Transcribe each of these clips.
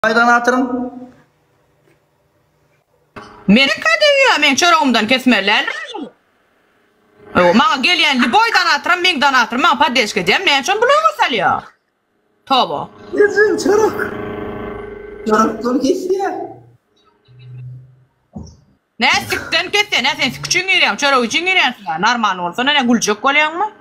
Aydan atırın. Menin kadar men çorağımdan kesmerler. Mağa gelyen boydan atırım, mengdan atırım. Mağa padeşke diyem, men çon buluğu salıyor. Tobo. Yazın çorak. Çorak dolu kesiyor. Ne sikten kesiyor, ne sen sikçün gireyim, çorağı için gireyim. Normal olsa ne gülcük koyuyor mu?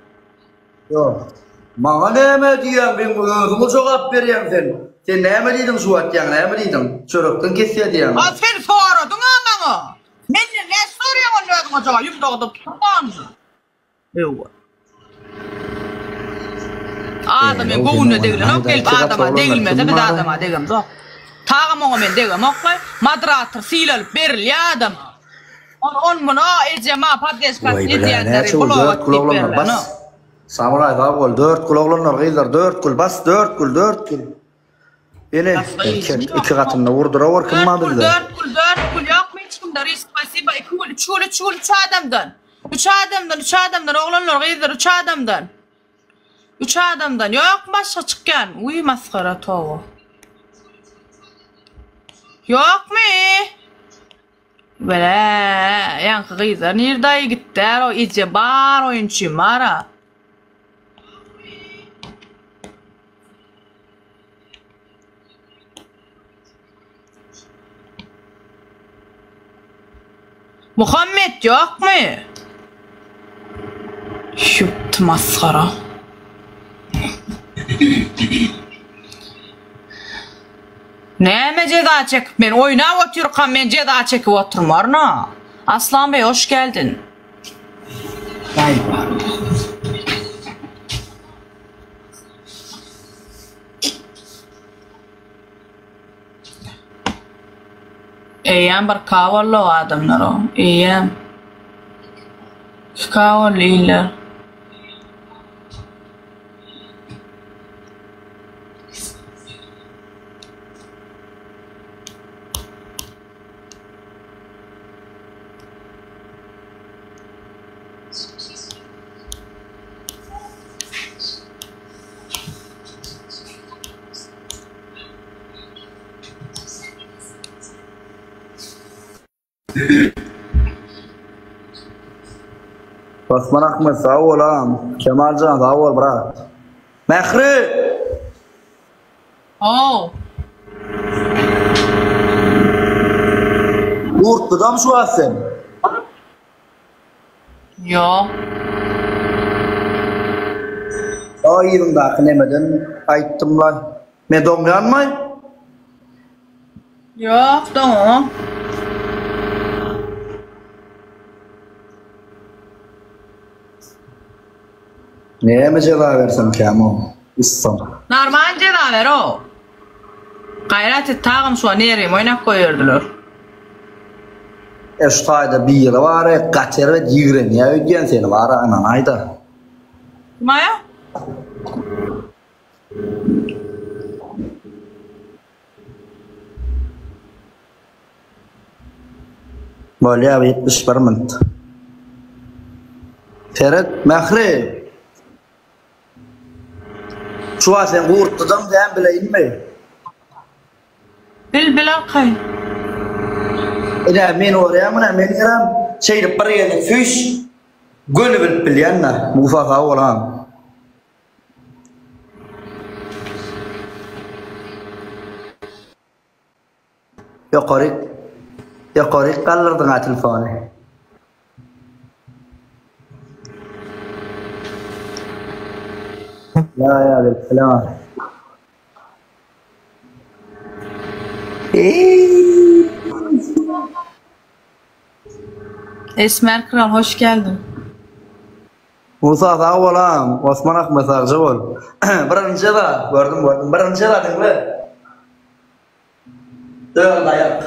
Yok. Mağa ne diyem, ben bunu cevap vereyim sen. Sen ne mi deydin şu atyan, ne mi deydin? Çoraktan kesiyor diyem. O sen sorudun anamı. Men ne soruyorsun onu acaba? Yumduğu tutan. Yok. Adamın goğunu değil, o gelip adama değilmese bir de adama değilim. Tağım ona men değilim, okey? Madratır, silalıp beril adama. On bunu ecema padeşkasını diyenleri buluğu tiperler. Samuray kavul, 4 kul oğlanlar gıylar, 4 kul bas, 4 kul, 4 kul. Yine iki katını vurdura kim ma bildi? 4 kul yok mu hiç kimde spasiba 2 kul 3 adamdan. 3 adamdan oğlanlar gıylar 3 adamdan. 3 adamdan yok başa çıkan. Uy maskara toğu. Yok mu? Böyle yankı gıylar nerede gittiler o iyice bar oyuncu mara. Muhammed yok mu? Şut maskara. Ne ceza çekip ben oyuna oturuyorum ben ceza çekip oturmar na. Aslan Bey hoş geldin. Eyyem bir kavallı o adamlar o. Eyyem. Kavallı iyiler. Osman Ahmet sağ ol ağam. Kemalcan sağ ol bırak. Mehri. Oh. Urtlu'da mı şu an sen? Yo. O yılında aknemeden ayttım lan. Medom yanmay? Yok tamam. Neye mi ceza versem ki ama? İstem. Normal ceza ver o. Gayret et tağım şu an nereyim oynak koyurdular. Şu tayda bir yılı var ya kaçer ve yigren ya ödyen seni var anan ayda. Maya? Böyle abi 71 mint. Ferhat Mehri. Şu an sen Urtlu'dan sen bileyim mi? Bil akay. İla men oraya mı men yaram şeyde parayla füş gönül bilyanlar mufafa olan. Yukarı kaldırdın ha telefonu. Ya selam. Esmer Kral hoş geldin. Musa sağ ol ağam. Osman Ahmet sağ ol. Birinci da gördüm. Birinci da dinle. Dört ayak.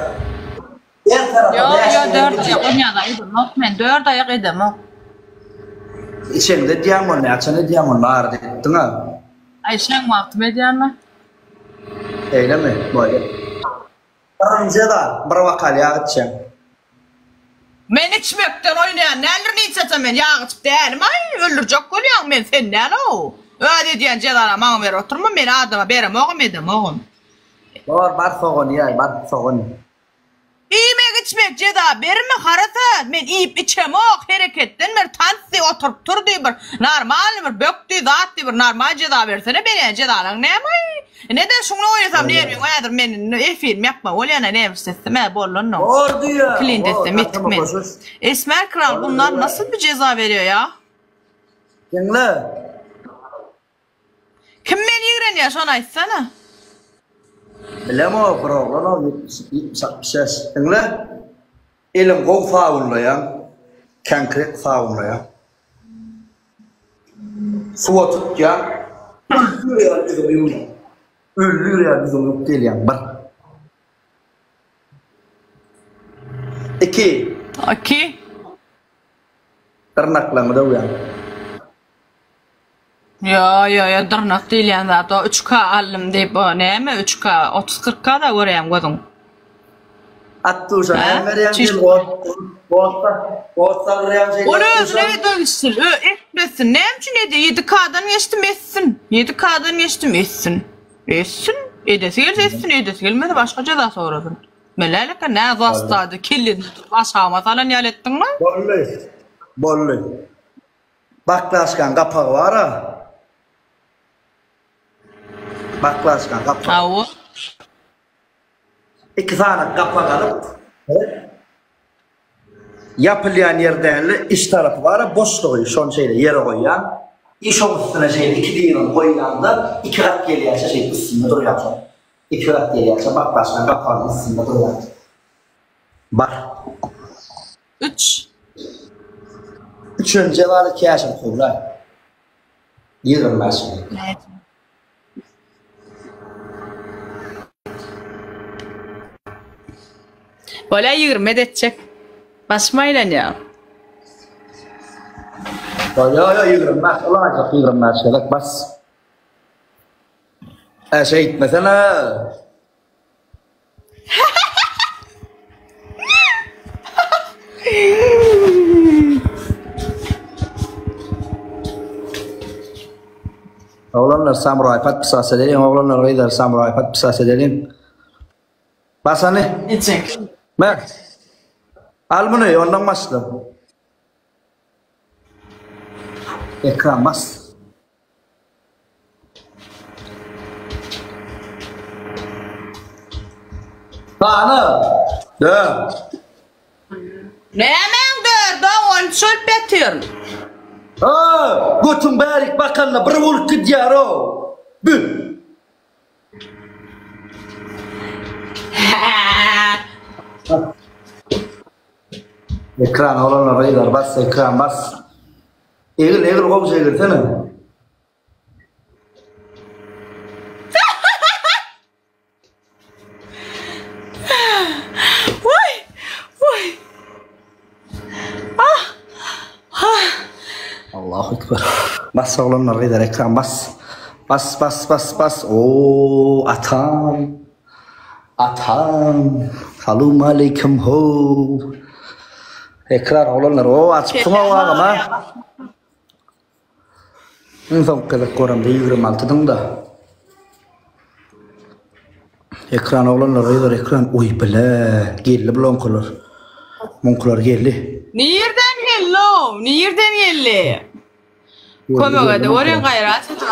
Yo 4 ayak oynadaydım. Yok men 4 ayak edem o. İçinde diamond ne? İçinde diamond var dedin ha. Ayşen vakti medyanla. Öyle mi? Böyle. Birinci da bir vakal yağıtacağım. Men içmekten oynayan neler içsem ben yağıtıp değilim. Ay öldürecek oluyorum ben sen ne o? Öyle diyen cedara bana ver oturma ben adıma berem oğum edem oğum. Bar soğun ya, bar soğun. İyemek içmek ceda berme harata men iyip içem ok hareketten mer tansi oturup tur diye bir normal bir böktü zat diye bir normal ceda versene beni cedalan ne mi? Ne de şunu oynasam ne yapayım ayadır men film yapma olayana ne yapsam ben bollon no. Ordu ya. Clean desem etmen. Esmer Kral bunlar nasıl bir ceza veriyor ya? Kimle? Kim beni yiren ya şunu açsana. Bilmem o bro, lan 70 Kimle? Elim gol faunlayan, konkret faunlayan. Suya tutacağım. Ölüyor bizim yok. Ölüyor bizim yok değil yani. Bir. İki. İki. Tırnaklarını da uyan. Ya tırnak değil yani zaten 3K aldım deyip o ne mi 3K 30-40K da göreyim gözüm. Attı sen vereyim değil Boğaz'tan vereyim şey. Onu evet ölçsün etmesin ne için dedi 7K'dan geçtim etsin 7K'dan geçtim etsin edesi gelmedi başka ceza sorasın. Melelika ne zastadı killin başağıma falan yalettin mi? Bollu. Baklaşkan kapağı var ha. Baklaşkan kapağı. Avu. 2 tane kapak alıp yapılayan yerden iç tarafı var boşluğu son şeyle yere koyan iş üstüne şeyle 2 diyelim koyulanda 2 kat geliyorsa şey üstünde duruyor. 2 kat geliyorsa baklaşkan kapağın üstünde duruyor. Bak. 3. Üçüncü var ki yaşam kurlar. Yığın başına. Evet. Böyle 20 edecek. Basmayla ya. Ya yığın baş. Olacak yığın başına. Bas. Şey mesela. Oğlanlar samuray pat pisas edelim. Oğlanlar reyder samuray pat pisas edelim. Bas hani. Edecek. Bak. Al bunu ondan başla. Ekran bas. Bana. Dön. Ne hemen dördü on çöl betiyorum. Ha, götün bärik bakanla bir vurup gidiyor o. Bü. Ekran olanlar reyler bas ekran bas. Egil kovuz egil sene. Vay. Allahu Ekber. Bas oğlanlar reyler ekran bas. Bas. Oo atam. Salam aleyküm ho. Ekran oğlanlar o açıp tuma var ama. Son kadar koram değilim altıdan da. Ekran oğlanlar reyler ekran. Uy bile. Geldi blonkular. Monkular geldi. Nereden geldi? Koymadı. Oraya gayret et.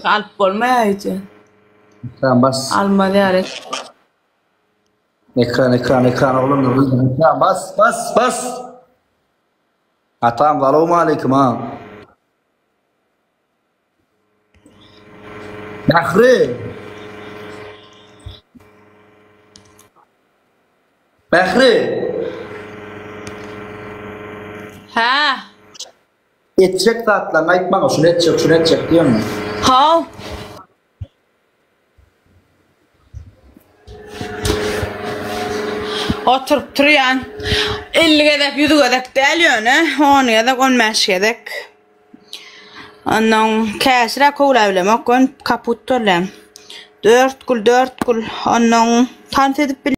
Alıp olmayaydı. Ekran bas. Almadı yarek. Ekran oğlanlar reyler ekran bas. Atam selamun aleyküm ha. Bahri. Ha. Edecek tatlan aytma şunu edecek diyor mu? Ha. Oturup duruyan 50 gedek 100 gedek değil ne? 10 gedek 15 gedek. Ondan kesre kovlayalım. Okun kaput olalım. 4 kul ondan tant edip